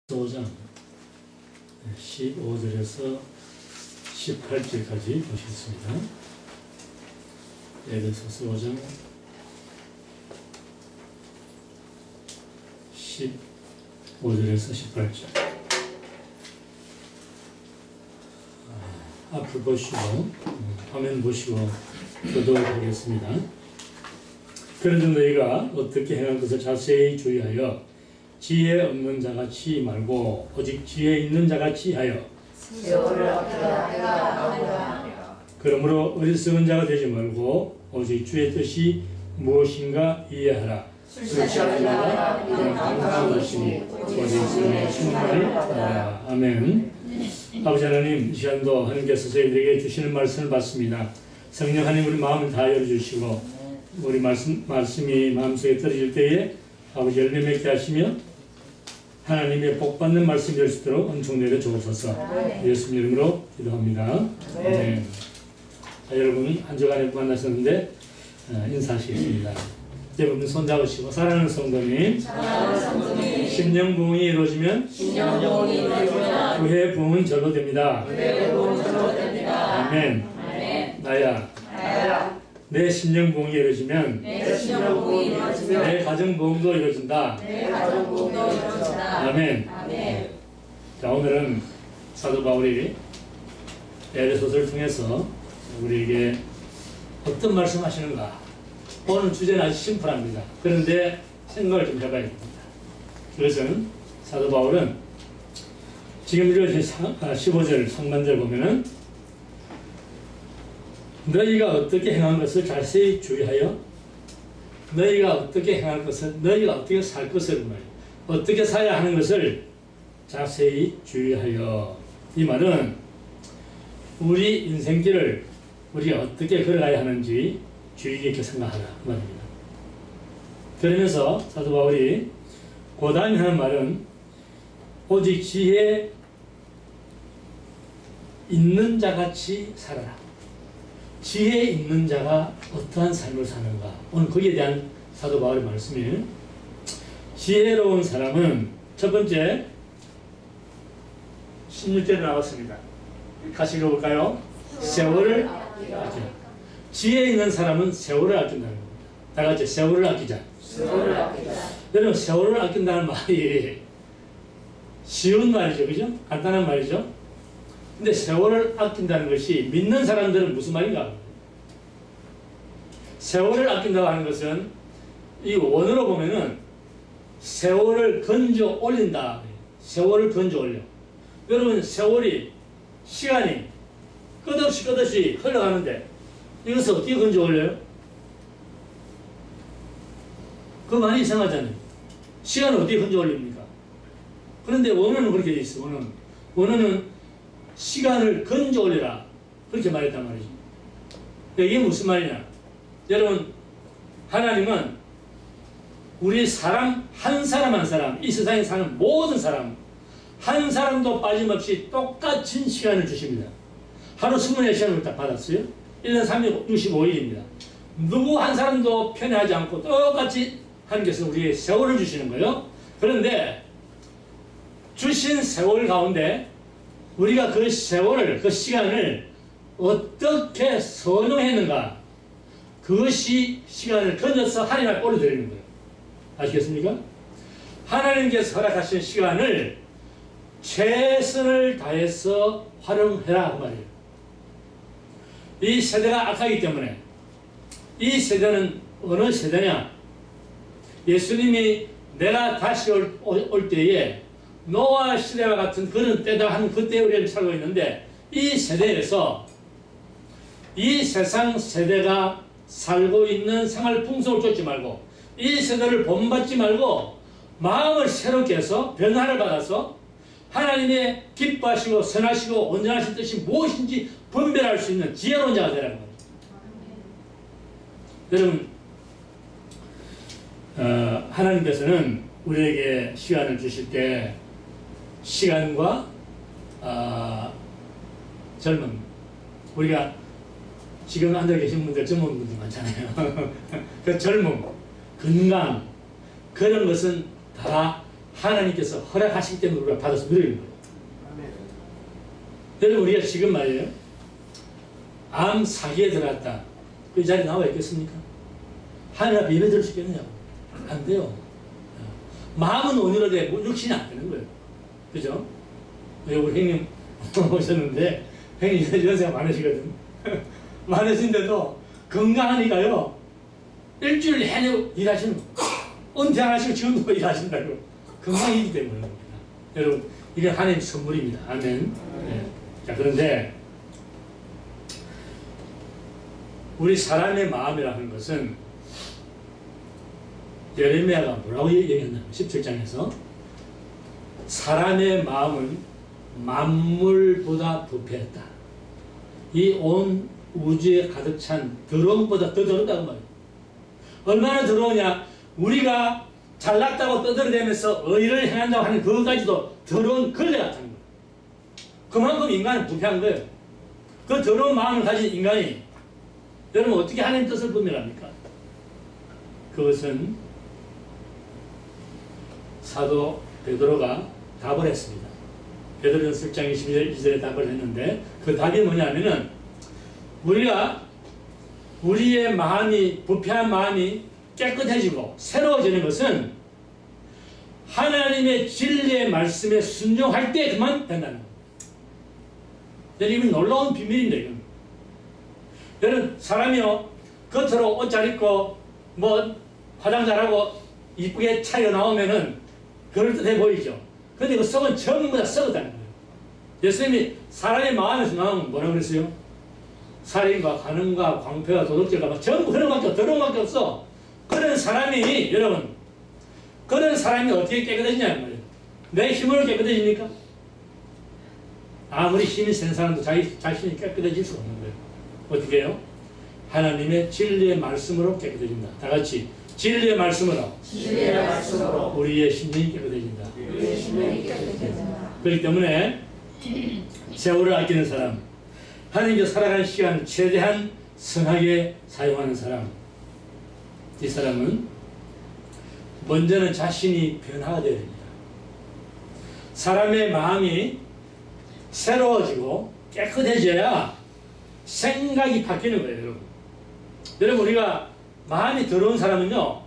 5장 15절에서 18절까지 보시겠습니다. 에베소서 5장 15절에서 18절. 앞을 보시고 화면 보시고 교독하겠습니다. 그런데 너희가 어떻게 행할 것을 자세히 주의하여 지혜 없는 자같이 말고 오직 지혜 있는 자같이 하여 그러므로 어리석은 자가 되지 말고 오직 주의 뜻이 무엇인가 이해하라. 술 취하는 자가 그냥 강한 것이니 오직 성령의 충만을 따라. 아멘. 아버지 하나님, 이 시간도 하나님께서 저희들에게 주시는 말씀을 받습니다. 성령 하나님, 우리 마음을 다 열어주시고 우리 말씀이 마음속에 떨어질 때에 아버지 열매 맺게 하시며 하나님의 복받는 말씀이 될 수 있도록 은총 내려 주옵소서. 예수님 이름으로 기도합니다. 네. 자, 여러분 한 주간에 만나셨는데 인사하시겠습니다. 여러분 손잡으시고 사랑하는 성도님, 심령 부흥이 이루어지면 교회 부흥은 절로 됩니다. 아멘. 나야 내 심령 부흥이 이루어지면 내 가정 부흥도 이루어진다. 아멘. 자, 오늘은 사도 바울이 에베소서를 통해서 우리에게 어떤 말씀 하시는가. 오늘 주제는 아주 심플합니다. 그런데 생각을 좀 해봐야 됩니다. 그것은 사도 바울은 지금 읽어진 15절 상반절 보면은 너희가 어떻게 행한 것을 자세히 주의하여 너희가 어떻게 행할 것을 너희가 어떻게 살 것을 말이에요. 어떻게 살아야 하는 것을 자세히 주의하여. 이 말은 우리 인생길을 우리가 어떻게 걸어가야 하는지 주의 깊게 생각하라 그 말입니다. 그러면서 사도 바울이 그 다음에 하는 말은 오직 지혜 있는 자같이 살아라. 지혜 있는 자가 어떠한 삶을 사는가. 오늘 거기에 대한 사도 바울의 말씀이에요. 지혜로운 사람은 첫 번째 16절에 나왔습니다. 같이 읽어볼까요? 세월을 아끼라. 지혜 있는 사람은 세월을 아낀다는 겁니다. 다 같이 세월을 아끼자. 여러분, 세월을 아낀다는 말이 쉬운 말이죠, 그죠? 간단한 말이죠. 근데 세월을 아낀다는 것이 믿는 사람들은 무슨 말인가? 세월을 아낀다고 하는 것은 이 원어로 보면은 세월을 건져 올린다. 세월을 건져 올려. 여러분, 세월이 시간이 끝없이 흘러가는데 이것을 어떻게 건져 올려요? 그거 많이 이상하잖아요. 시간을 어떻게 건져 올립니까? 그런데 원어는 그렇게 돼 있어. 원어는 시간을 건져 올리라. 그렇게 말했단 말이죠. 이게 무슨 말이냐? 여러분, 하나님은 우리 사람 한 사람 이 세상에 사는 모든 사람 한 사람도 빠짐없이 똑같은 시간을 주십니다. 하루 24시간을 딱 받았어요. 1년 365일입니다. 누구 한 사람도 편애하지 않고 똑같이 하나님께서 우리에게 세월을 주시는 거예요. 그런데 주신 세월 가운데 우리가 그 세월을, 그 시간을 어떻게 선용했는가, 그것이 시간을 건져서 하나님 앞에 올려드리는 거예요. 아시겠습니까? 하나님께서 허락하신 시간을 최선을 다해서 활용해라 그 말이에요. 이 세대가 악하기 때문에, 이 세대는 어느 세대냐? 예수님이 내가 다시 올 때에 노아 시대와 같은 그런 때다 하는 그때에 우리는 살고 있는데, 이 세대에서 이 세상 세대가 살고 있는 생활 풍속을 쫓지 말고, 이 세대를 본받지 말고 마음을 새롭게 해서 변화를 받아서 하나님의 기뻐하시고 선하시고 온전하신 뜻이 무엇인지 분별할 수 있는 지혜로운 자가 되라는 거예요. 여러분, 하나님께서는 우리에게 시간을 주실 때 시간과 젊음, 우리가 지금 앉아 계신 분들 젊은 분들 많잖아요. 그 젊음, 건강, 그런 것은 다 하나님께서 허락하시기 때문에 우리가 받아서 누리는 거예요. 여러분, 우리가 지금 말이에요, 암 사기에 들어갔다, 그 자리에 나와 있겠습니까? 하늘 앞에 예배 드릴 수 있겠느냐고. 안 돼요. 마음은 온유로되 육신이 안 되는 거예요. 그죠? 우리 형님 오셨는데, 형님 연세가 많으시거든. 많으신데도 건강하니까요, 일주일 내내 일하시는 거. 은퇴 안 하시고 지금도 일하신다고. 건강이기 때문에 그렇습니다. 여러분, 이게 하나님의 선물입니다. 아멘. 네. 자, 그런데 우리 사람의 마음이라는 것은 예레미야가 뭐라고 얘기했냐면 17장에서 사람의 마음은 만물보다 부패했다. 이 온 우주에 가득 찬 더러움보다 더 더럽다고 말이에요. 얼마나 더러우냐? 우리가 잘났다고 떠들어대면서 의를 행한다고 하는 그것까지도 더러운 걸레 같은 거예요. 그만큼 인간은 부패한 거예요. 그 더러운 마음을 가진 인간이 여러분 어떻게 하나님 뜻을 분별합니까? 그것은 사도 베드로가 답을 했습니다. 베드로전서 1장 22절에 답을 했는데 그 답이 뭐냐면은 우리가 우리의 마음이 부패한 마음이 깨끗해지고 새로워지는 것은 하나님의 진리의 말씀에 순종할 때 그만 된다는 겁니다. 여러분, 놀라운 비밀입니다. 이건. 여러분, 사람이요 겉으로 옷 잘 입고 뭐 화장 잘하고 이쁘게 차려 나오면은 그럴듯해 보이죠. 근데 그 속은 전부 다 썩었다는 거예요. 예수님이 사람의 마음에서 나오면 뭐라고 그랬어요? 살인과 간음과 광패와 도둑질과 막 전부 그런 것밖에 더러운 것밖에 없어. 그런 사람이 여러분, 그런 사람이 어떻게 깨끗해지냐는 말이에요. 내 힘으로 깨끗해집니까? 아무리 힘이 센 사람도 자기 자신이 깨끗해질 수 없는 거예요. 어떻게 해요? 하나님의 진리의 말씀으로 깨끗해진다. 다 같이 진리의 말씀으로, 진리의 말씀으로 우리의 심령이 깨끗해진다. 우리의 심령이 깨끗해진다. 그렇기 때문에 세월을 아끼는 사람, 하나님께서 살아가는 시간을 최대한 선하게 사용하는 사람, 이 사람은 먼저는 자신이 변화가 되어야 됩니다. 사람의 마음이 새로워지고 깨끗해져야 생각이 바뀌는 거예요, 여러분. 여러분, 우리가 마음이 더러운 사람은요,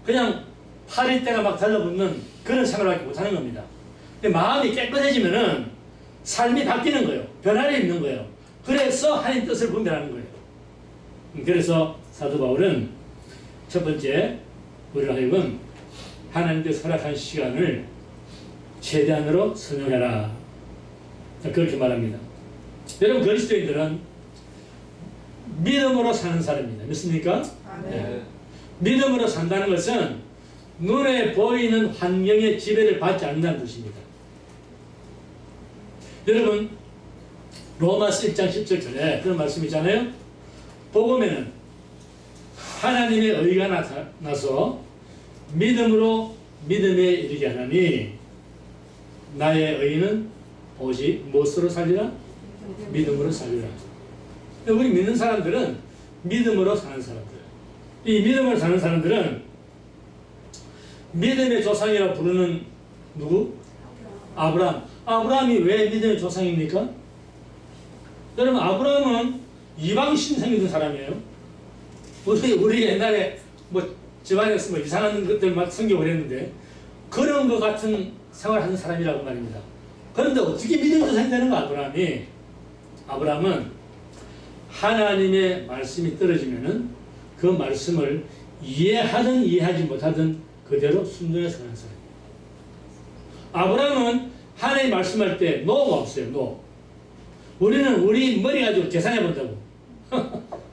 그냥 파리떼가 막 달라붙는 그런 생활밖에 못하는 겁니다. 근데 마음이 깨끗해지면은 삶이 바뀌는 거예요. 변화를 입는 거예요. 그래서 하나님 뜻을 분별하는 거예요. 그래서 사도 바울은 첫 번째, 우리로 하여금 하나님께서 허락한 시간을 최대한으로 선용해라. 그렇게 말합니다. 여러분, 그리스도인들은 믿음으로 사는 사람입니다. 믿습니까? 네. 믿음으로 산다는 것은 눈에 보이는 환경의 지배를 받지 않는다는 뜻입니다. 여러분, 로마서 1장 10절에 그런 말씀이 있잖아요. 복음에는 하나님의 의가 나타나서 믿음으로 믿음에 이르게 하나니 나의 의는 오직 무엇으로 살리라? 믿음으로 살리라. 우리 믿는 사람들은 믿음으로 사는 사람들. 이 믿음으로 사는 사람들은 믿음의 조상이라 부르는 누구? 아브라함. 아브라함이 왜 믿음의 조상입니까? 여러분, 아브라함은 이방 신성이던 사람이에요. 우리 옛날에 뭐 집안에서 뭐 이상한 것들 막 성경을 했는데 그런 것 같은 생활하는 사람이라고 말입니다. 그런데 어떻게 믿음의 조상이 되는가, 아브라함이? 아브라함은 하나님의 말씀이 떨어지면은 그 말씀을 이해하든 이해하지 못하든 그대로 순종해서 가는 사람이에요. 아브라함은 하나님 말씀할 때 노가 없어요. 노. 우리는 우리 머리 가지고 계산해 본다고.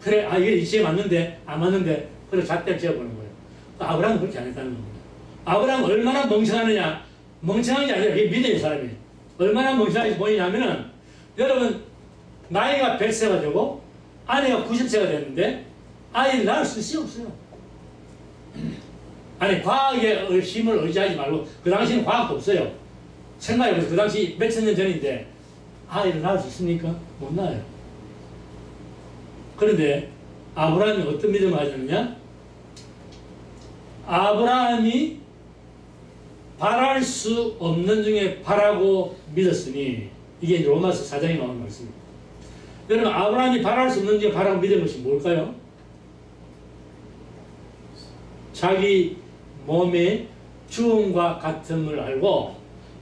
그래, 아, 이게 이치에 맞는데 안 맞는데 그래 잣대를 재어보는 거예요. 아브라함은 그렇게 안 했다는 겁니다. 아브라함은 얼마나 멍청하느냐? 멍청한 게 아니라 그게 믿음의 사람이에요. 얼마나 멍청하게 보이냐면은 여러분, 나이가 100세가 되고 아내가 90세가 됐는데 아이를 낳을 수 있어요, 없어요? 아니, 과학의 힘을 의지하지 말고, 그 당시에는 과학도 없어요. 생각해보세요. 그 당시 몇천 년 전인데 아이를 낳을 수 있습니까? 못 낳아요. 그런데 아브라함이 어떤 믿음을 가졌느냐? 아브라함이 바랄 수 없는 중에 바라고 믿었으니, 이게 로마서 4장에 나오는 말씀입니다. 여러분, 아브라함이 바랄 수 없는 중에 바라고 믿은 것이 뭘까요? 자기 몸의 죽음과 같음을 알고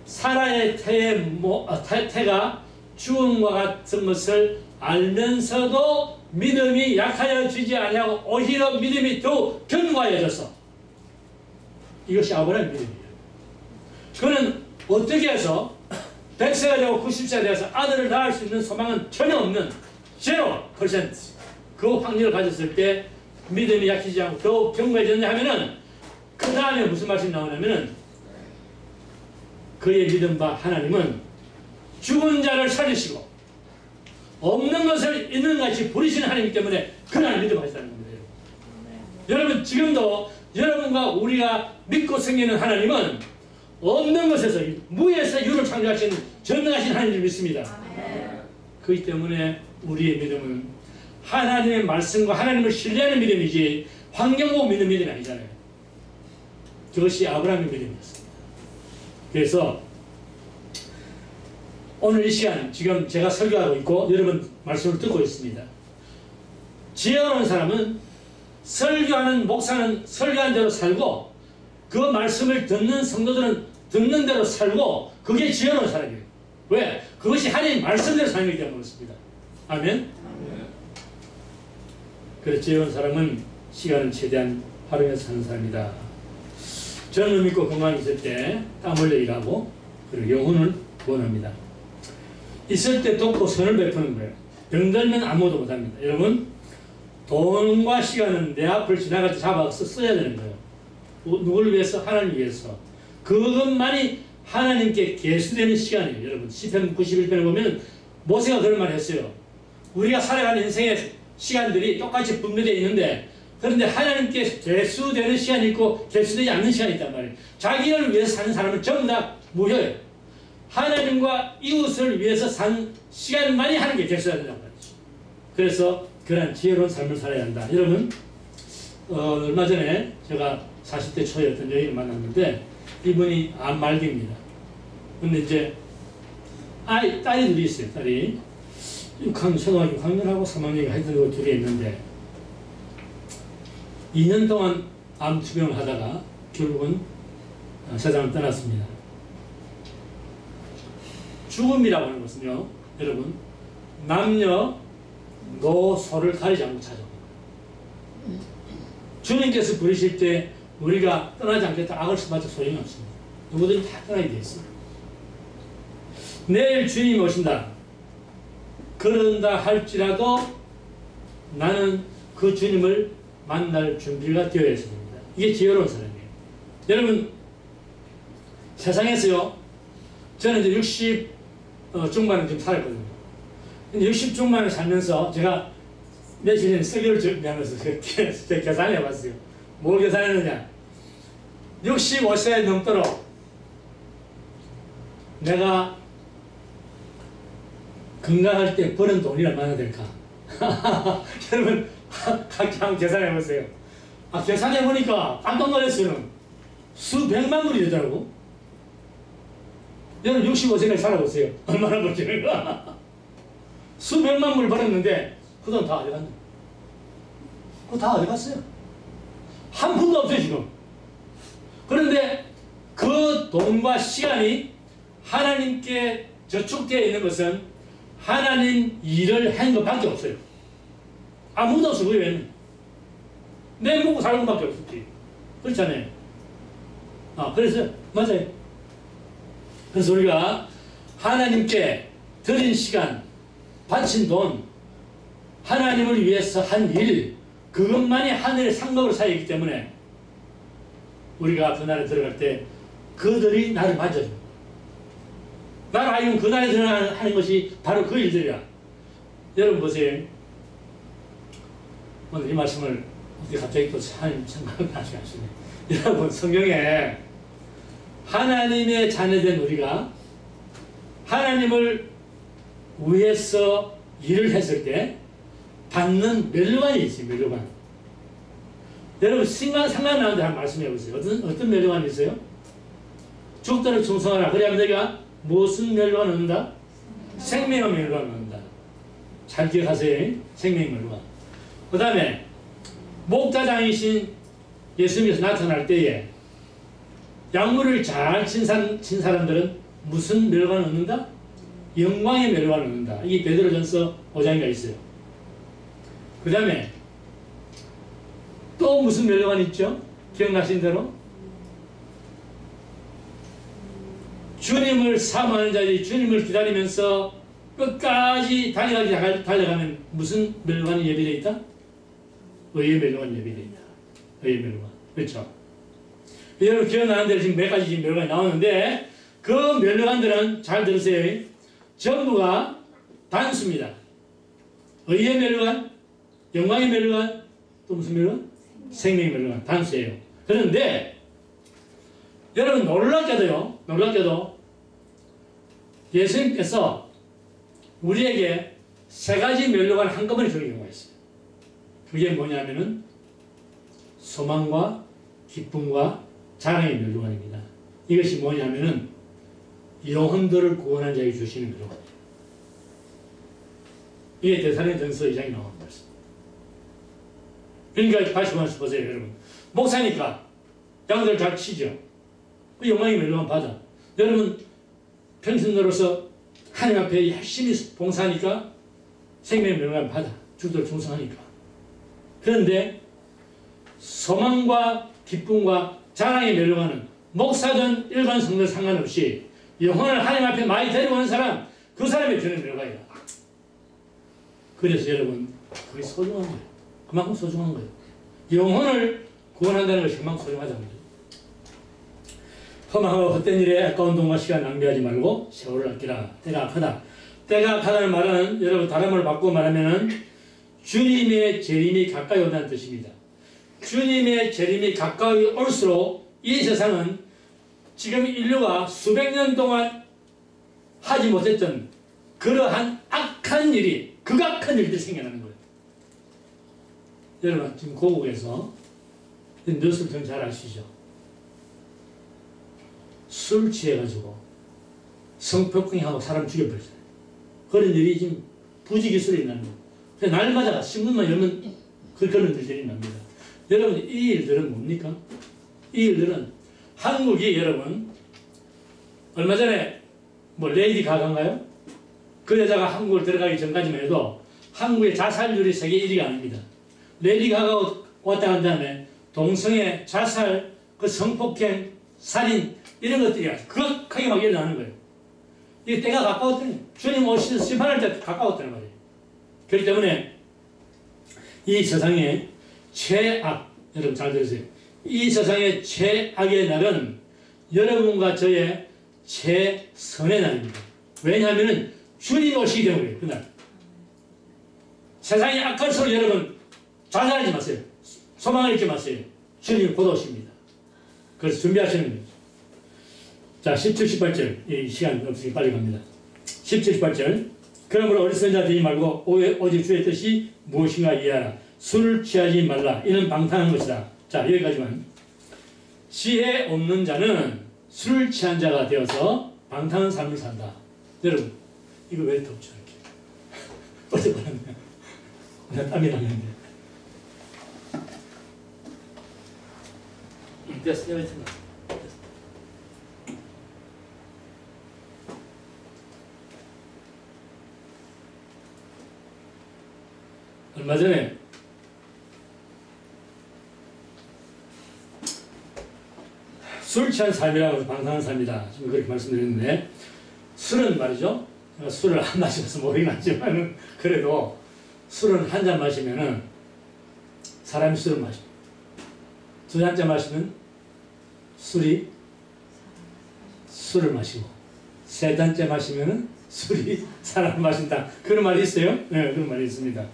사라의 태가 죽음과 같은 것을 알면서도 믿음이 약하여지지 아니하고 오히려 믿음이 더욱 견고하여져서, 이것이 아브라함의 믿음이에요. 그는 어떻게 해서 100세가 되고 90세가 되어서 아들을 낳을 수 있는 소망은 전혀 없는 0% 그 확률을 가졌을 때 믿음이 약해지지 않고 더욱 견고해졌냐 하면은, 그 다음에 무슨 말씀이 나오냐면은, 그의 믿음 바 하나님은 죽은 자를 살리시고 없는 것을 있는 같이 부리시는 하나님이기 때문에 그날 믿음하시다는 겁니다. 여러분, 지금도 여러분과 우리가 믿고 섬기는 하나님은 없는 것에서, 무에서 유를 창조하신 전능하신 하나님을 믿습니다. 그렇기 때문에 우리의 믿음은 하나님의 말씀과 하나님을 신뢰하는 믿음이지 환경 보고 믿는 믿음이 아니잖아요. 그것이 아브라함의 믿음이었습니다. 그래서 오늘 이 시간 지금 제가 설교하고 있고 여러분 말씀을 듣고 있습니다. 지혜로운 사람은 설교하는 목사는 설교한 대로 살고, 그 말씀을 듣는 성도들은 듣는 대로 살고, 그게 지혜로운 사람이에요. 왜? 그것이 하나님 말씀대로 사는 거기 때문에 그렇습니다. 아멘? 그래서 지혜로운 사람은 시간을 최대한 활용해서 사는 사람이다. 저는 믿고 건강히 있을 때 땀 흘려 일하고, 그리고 영혼을 구원합니다. 있을 때 돕고 선을 베푸는 거예요. 병들면 아무것도 못합니다. 여러분, 돈과 시간은 내 앞을 지나갈 때 잡아서 써야 되는 거예요. 누구를 위해서? 하나님 위해서. 그것만이 하나님께 계수되는 시간이에요. 여러분, 시편 91편에 보면 모세가 그런 말을 했어요. 우리가 살아가는 인생의 시간들이 똑같이 분배되어 있는데, 그런데 하나님께 계수되는 시간이 있고 계수되지 않는 시간이 있단 말이에요. 자기를 위해서 사는 사람은 전부 다 무효예요. 하나님과 이웃을 위해서 산 시간만이 하나님께 계수된다는 말이죠. 그래서 그런 지혜로운 삶을 살아야 한다. 여러분, 얼마 전에 제가 40대 초에 어떤 여인을 만났는데, 이분이 암말기입니다. 근데 이제 딸이 둘이 있어요. 딸이 6학년, 초등학교 6학년하고 3학년이 하여튼 둘이 있는데, 2년 동안 암 투병을 하다가 결국은 세상을 떠났습니다. 죽음이라고 하는 것은요, 여러분, 남녀 노소를 가리지 않고 찾아옵니다. 주님께서 부르실 때 우리가 떠나지 않겠다 악을 써봤자 소용이 없습니다. 누구든지 다 떠나게 되어 있습니다. 내일 주님이 오신다 그런다 할지라도 나는 그 주님을 만날 준비가 되어야 됩니다. 이게 지혜로운 사람이에요. 여러분, 세상에서요, 저는 이제 60 중반에 좀 살았거든요. 근데 60 중반에 살면서 제가 며칠 전에 설교를 준비하면서 계산을 해봤어요. 뭘 계산했느냐? 65세 넘도록 내가 건강할 때 버는 돈이 얼마나 될까? 여러분, 각자 한번 계산해보세요. 계산해보니까 깜짝 놀랐어요. 수백만 불이 되더라고. 여러분, 65세까지 살아보세요. 얼마나 벌지는가? 수백만 불 벌었는데 그 돈 다 어디 갔나? 그거 다 어디 갔어요? 한 푼도 없어요, 지금. 그런데 그 돈과 시간이 하나님께 저축되어 있는 것은 하나님 일을 한 것밖에 없어요. 아무도 없어, 그 외에는. 내 먹고 살는 것밖에 없었지. 그렇잖아요. 그래서, 맞아요. 그래서 우리가 하나님께 드린 시간, 바친 돈, 하나님을 위해서 한 일, 그것만이 하늘의 상급으로 쌓이기 때문에 우리가 그 나라에 들어갈 때 그들이 나를 맞아줘. 나를 알면 그 나라에 들어가는 것이 바로 그 일들이라. 여러분 보세요. 오늘 이 말씀을 어떻게 갑자기 또 하나님 생각을 나지 않으시네. 여러분, 성경에 하나님의 자녀된 우리가 하나님을 위해서 일을 했을 때 받는 멸류관이 있어요. 멸류관. 여러분, 생각나는데 한번 말씀해 보세요. 어떤 멸류관이 있어요? 죽도록 충성하라. 그래야 너희가 무슨 멸류관 얻는다? 생명의 멸류관 얻는다. 잘 기억하세요. 생명의 멸류관. 그 다음에 목자장이신 예수님께서 나타날 때에 약물을 잘 친 사람들은 무슨 멸류관을 얻는다? 영광의 멸류관을 얻는다. 이게 베드로전서 5장에 있어요. 그 다음에 또 무슨 멸류관이 있죠? 기억나신 대로 주님을 사모하는 자들이 주님을 기다리면서 끝까지 달려가면 무슨 멸류관이 예비되어 있다? 의의 멸류관이 예비되어 있다. 의의 멸류관. 그렇죠? 여러분 기억나는 대로 지금 몇 가지 지금 멸류관이 나오는데 그 멸류관들은 잘 들으세요. 전부가 단수입니다. 의의 멸류관, 영광의 멸류관, 또 무슨 멸류관? 생명의 멸류관. 단수예요. 그런데 여러분 놀랍게도 예수님께서 우리에게 세 가지 멸류관을 한꺼번에 주는 경우가 있어요. 그게 뭐냐면은 소망과 기쁨과 자랑의 멸류관입니다. 이것이 뭐냐면은 영혼들을 구원한 자에게 주시는 멸류관이에요. 이게 데살로니가전서 2장에 나오는 말씀. 그러니까 다시 한번 보세요, 여러분. 목사니까 양들 잘 치죠. 그 영광의 멸류관 받아. 여러분 평신도로서 하나님 앞에 열심히 봉사하니까 생명의 멸류관 받아. 주도를 충성하니까. 그런데 소망과 기쁨과 자랑의 멸류관은 목사든 일반 성도 상관없이 영혼을 하나님 앞에 많이 데리고 오는 사람, 그 사람이 주는 멸류관이다. 그래서 여러분 그게 소중한 거예요. 그만큼 소중한 거예요. 영혼을 구원한다는 것이 그만큼 소중하다는 거예요. 험하고 헛된 일에 아까운 돈과 시간 낭비하지 말고 세월을 아끼라. 때가 악하다. 때가 악하다는 말은 여러분 다른 말을 바꾸고 말하면은 주님의 재림이 가까이 온다는 뜻입니다. 주님의 재림이 가까이 올수록 이 세상은 지금 인류가 수백 년 동안 하지 못했던 그러한 악한 일이, 극악한 일들이 생겨나는 거예요. 여러분 지금 고국에서 뉴스를 잘 아시죠? 술 취해가지고 성폭행하고 사람 죽여버렸어요. 그런 일이 지금 부지기수로 일어나는 거예요. 날마다 신문만 열면 그런 일들이 납니다. 여러분 이 일들은 뭡니까? 이 일들은 한국이 여러분 얼마 전에 뭐 레이디 가가인가요? 그 여자가 한국을 들어가기 전까지만 해도 한국의 자살률이 세계 1위가 아닙니다. 레이디 가가 왔다 간 다음에 동성애, 자살, 그 성폭행, 살인 이런 것들이 극악하게 막 일어나는 거예요. 이게 때가 가까웠더니 주님 오셔서 심판할 때 가까웠다는 말이에요. 그렇기 때문에 이 세상의 최악, 여러분 잘 들으세요. 이 세상의 최악의 날은 여러분과 저의 최선의 날입니다. 왜냐하면 주님 오시기 때문에 그날. 세상이 악할수록 여러분 자살하지 마세요. 소망을 잃지 마세요. 주님이 곧 오십니다. 그래서 준비하시는 거예요. 자, 17, 18절. 이 시간 없으니 빨리 갑니다. 17, 18절. 그러므로 어리석은 자 되지 말고 오직 주의 뜻이 무엇인가 이해하라. 술을 취하지 말라. 이는 방탕한 것이다. 자, 여기까지만. 지혜 없는 자는 술을 취한 자가 되어서 방탕한 삶을 산다. 여러분, 이거 왜 덥죠? 이렇게. 어제 말했네. 나 땀이 났는데. 됐어, 여기 있잖아. 얼마 전에 술 취한 삶이라고 해서 방탕한 삶이다. 지금 그렇게 말씀드렸는데 술은 말이죠. 술을 안 마셔서 모르긴 하지만은 그래도 술은 한 잔 마시면은 사람이 술을 마셔. 두 잔째 마시면 술을 마시고 세 잔째 마시면은 술이 사람을 마신다. 그런 말이 있어요? 네, 그런 말이 있습니다.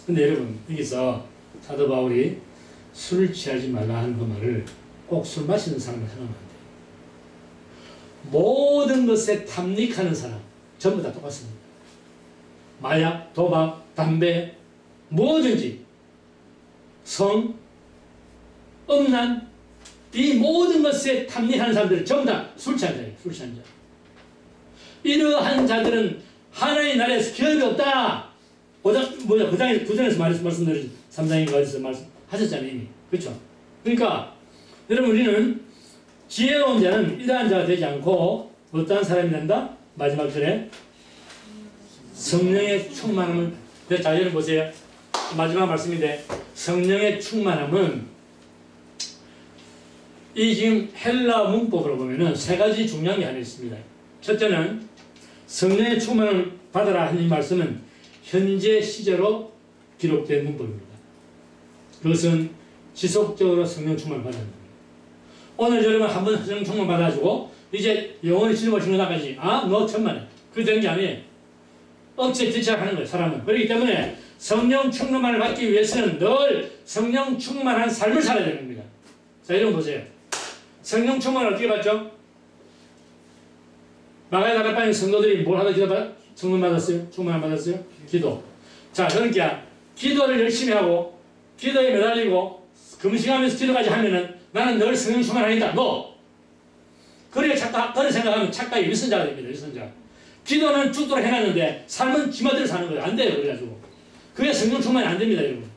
근데 여러분 여기서 사도 바울이 술을 취하지 말라 하는 그 말을 꼭 술 마시는 사람을 생각하면 안 돼요. 모든 것에 탐닉하는 사람 전부 다 똑같습니다. 마약, 도박, 담배 뭐든지 성, 음란 이 모든 것에 탐닉하는 사람들은 전부 다 술 취한 자예요. 술 취한 자. 이러한 자들은 하나님의 나라에서 기업이 없다. 구장에서 말씀드린 3장인가 어디서 말씀하셨잖아요. 이미. 그렇죠? 그러니까 여러분 우리는 지혜로운 자는 이러한 자가 되지 않고 어떠한 사람이 된다? 마지막 절에 성령의 충만함을. 자, 여러분 보세요. 마지막 말씀인데 성령의 충만함은 이 지금 헬라 문법으로 보면은 세 가지 중요한 게 하나 있습니다. 첫째는 성령의 충만을 받아라 하는 말씀은 현재 시제로 기록된 문법입니다. 그것은 지속적으로 성령 충만을 받아야 됩니다. 오늘 여러분 한번 성령 충만 받아가지고 이제 영원히 주님을 죽는다까지 너 천만에 그게 되는 게 아니에요. 억제 지체하는 거예요. 사람은. 그렇기 때문에 성령 충만을 받기 위해서는 늘 성령 충만한 삶을 살아야 되는 겁니다. 자, 여러분 보세요. 성령 충만을 어떻게 받죠? 마가의 다락방의 성도들이 뭘 하다 충만 받았어요? 충만을 받았어요? 기도. 자, 그러니까 기도를 열심히 하고 기도에 매달리고 금식하면서 기도까지 하면은 나는 늘 성령 충만하겠다. 그래 그런 생각하면 착각의 위선자가 됩니다. 위선자. 기도는 죽도록 해놨는데 삶은 지마대로 사는 거예요. 안 돼요. 그래가지고. 그게 성령 충만이 안 됩니다. 여러분.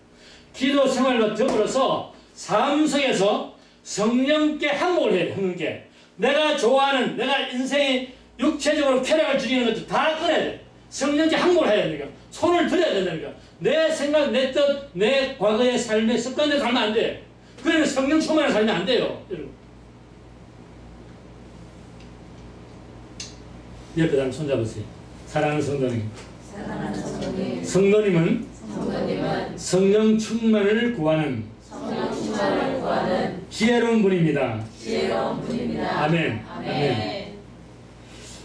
기도 생활과 더불어서 삶 속에서 성령께 항목을 해야 돼요. 성령께. 내가 좋아하는 내가 인생의 육체적으로 쾌락을 즐기는 것도 다 끊어야 돼. 성령께 항목을 해야 되니까. 손을 들여야 된다니까. 내 생각, 내 뜻, 내 과거의 삶의 습관대로 살면 안 돼. 그러면 성령 충만을 살면 안 돼요. 여러분. 옆에 사람 손잡으세요. 사랑하는 성도님. 성도님은 성령 충만을 구하는 지혜로운 분입니다. 아멘. 아멘.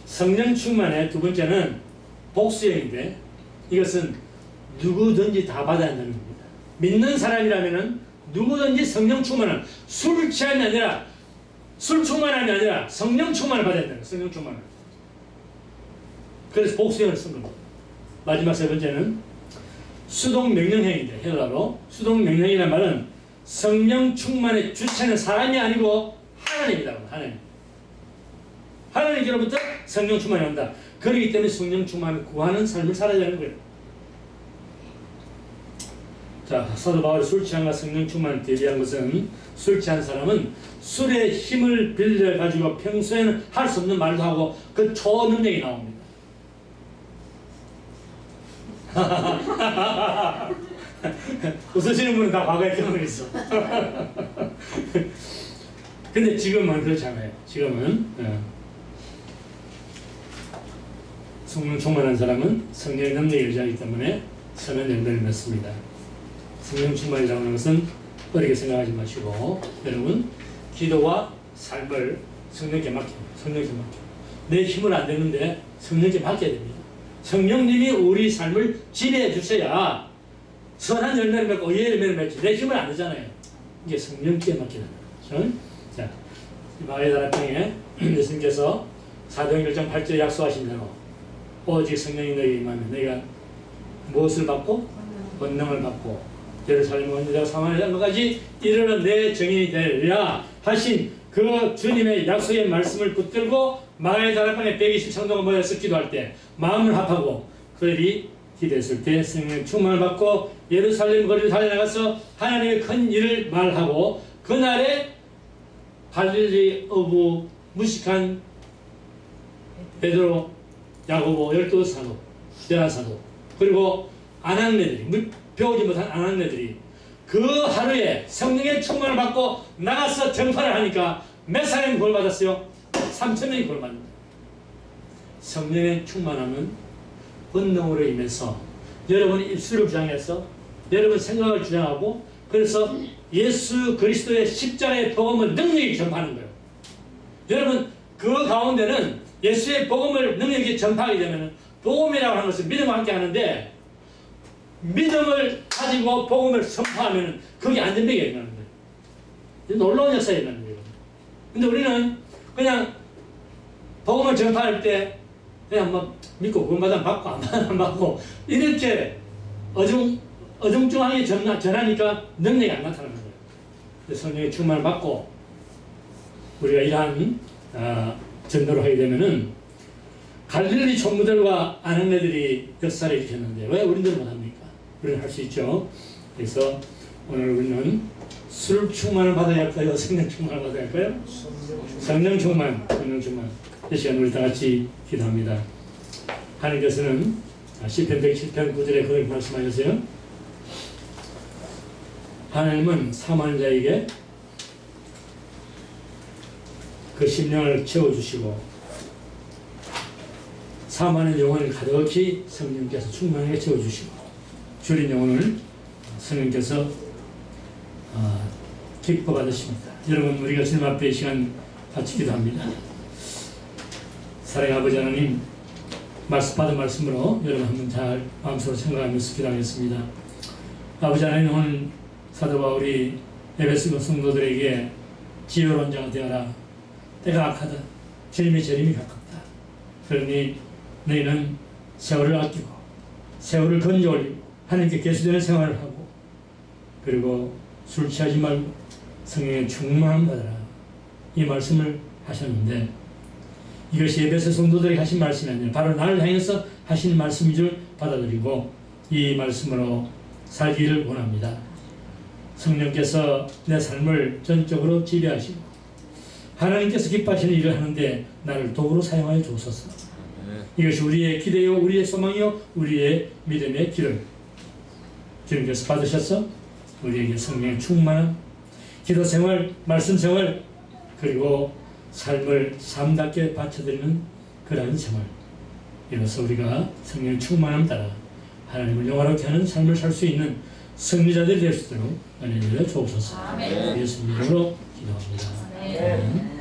성령 충만의 두 번째는 복수형인데 이것은 누구든지 다 받아야 한다는 겁니다. 믿는 사람이라면 누구든지 성령 충만을 술 취함이 아니라 술 충만함이 아니라 성령 충만을 받아야 된다. 성령 충만을. 그래서 복수형을 쓴 겁니다. 마지막 세 번째는 수동명령형인데 헬라로 수동명령이라는 말은 성령 충만의 주체는 사람이 아니고 하나님이다. 하나님께로부터 성령 충만이 온다. 그렇기 때문에 성령 충만을 구하는 삶을 살아야 되는 거예요. 자, 사도 바울이 술 취함과 성령 충만을 대비한 것은 술 취한 사람은 술의 힘을 빌려 가지고 평소에는 할 수 없는 말도 하고 그 초능력이 나옵니다. 웃으시는 분은 다 과거에 경험이 있어. 근데 지금은 그렇지 않아요. 지금은 성령 충만한 사람은 성령의 능력에 의지하기 때문에 선한 열매를 맺습니다. 성령 충만이라고 하는 것은 어렵게 생각하지 마시고 여러분 기도와 삶을 성령께 맡겨요. 성령께 맡겨요. 내 힘은 안 되는데 성령께 맡겨야 됩니다. 성령님이 우리 삶을 지배해 주셔야 선한 열매를 맺고 의의 열매를 맺지. 내 힘은 안 되잖아요. 이게 성령께 맡기는 거죠. 자, 마가의 다락방에 예수님께서 사도행 1장 8절에 약속하신 대로 오직 성령이 너희에게 임하면 너희가 무엇을 받고? 권능을 받고 예루살렘 원주자 사마리아 땅까지 이르러 내 증인이 되리라 하신 그 주님의 약속의 말씀을 붙들고 마가의 다락방에 120성도가 모여서 기도할 때 마음을 합하고 그들이 기도했을 때 성령 충만을 받고 예루살렘 거리를 달려나가서 하나님의 큰 일을 말하고 그날에 갈릴리 어부 무식한 베드로, 야고보 12사도, 11사도 그리고 아낙네들이 배우지 못한 아낙네들이 그 하루에 성령의 충만을 받고 나가서 전파를 하니까 몇 사람이 구원 받았어요? 3,000명이 구원 받는다. 성령의 충만함은 본능으로 임해서 여러분 입술을 주장해서 여러분 생각을 주장하고 그래서 예수 그리스도의 십자가의 복음을 능력이 전파하는 거예요. 여러분 그 가운데는 예수의 복음을 능력이 전파하게 되면 복음이라고 하는 것은 믿음과 함께 하는데 믿음을 가지고 복음을 선포하면 그게 안전병이 일어나는 거예요. 놀라운 역사가 일어나는 거예요. 근데 우리는 그냥 복음을 전파할 때 그냥 뭐 믿고 구원받으면 받고 안 받고 이렇게 어중중하게 전하니까 능력이 안 나타나는 거예요. 성령의 충만을 받고 우리가 이러한 전도를 하게 되면은 갈릴리 총무들과 아낙네들이 역사를 일으켰는데 왜 우리들은 못합니까? 우리는 할 수 있죠. 그래서 오늘 우리는 술 충만을 받아야 할까요? 성령 충만을 받아야 할까요? 성령 충만, 성령 충만. 이 시간 우리 다 같이 기도합니다. 하나님께서는 시편 107편 9절에 그렇게 말씀하셨어요. 하나님은 사모하는 자에게 그 심령을 채워주시고 사모하는 영혼을 가득히 성령께서 충만하게 채워주시고 줄인 영혼을 성령께서 기뻐 받으십니다. 여러분 우리가 주님 앞에 이 시간 같이 기도합니다. 사랑의 아버지 하나님, 받은 말씀으로 여러분 한번 잘 마음속으로 생각하면서 기도하겠습니다. 아버지 하나님, 오늘 사도 바울이 에베소 성도들에게 지혜로운 자가 되어라. 때가 악하다. 주님의 재림이 가깝다. 그러니 너희는 세월을 아끼고 세월을 건져 올리고 하나님께 계수되는 생활을 하고 그리고 술 취하지 말고 성령의 충만함 받아라. 이 말씀을 하셨는데 이것이 에베소 성도들에게 하신 말씀이 아니라 바로 나를 향해서 하신 말씀인 줄 받아들이고 이 말씀으로 살기를 원합니다. 성령께서 내 삶을 전적으로 지배하시고 하나님께서 기뻐하시는 일을 하는데 나를 도구로 사용하여 주옵소서. 이것이 우리의 기대요, 우리의 소망이요, 우리의 믿음의 길을 주님께서 받으셔서 우리에게 성령의 충만한 기도 생활, 말씀 생활, 그리고 삶을 삶답게 바쳐드리는 그러한 생활, 이로써 우리가 성령의 충만함 따라 하나님을 영화롭게 하는 삶을 살 수 있는 승리자들이 될 수 있도록 은혜를 주옵소서. 예수님 이름으로 기도합니다. 아멘.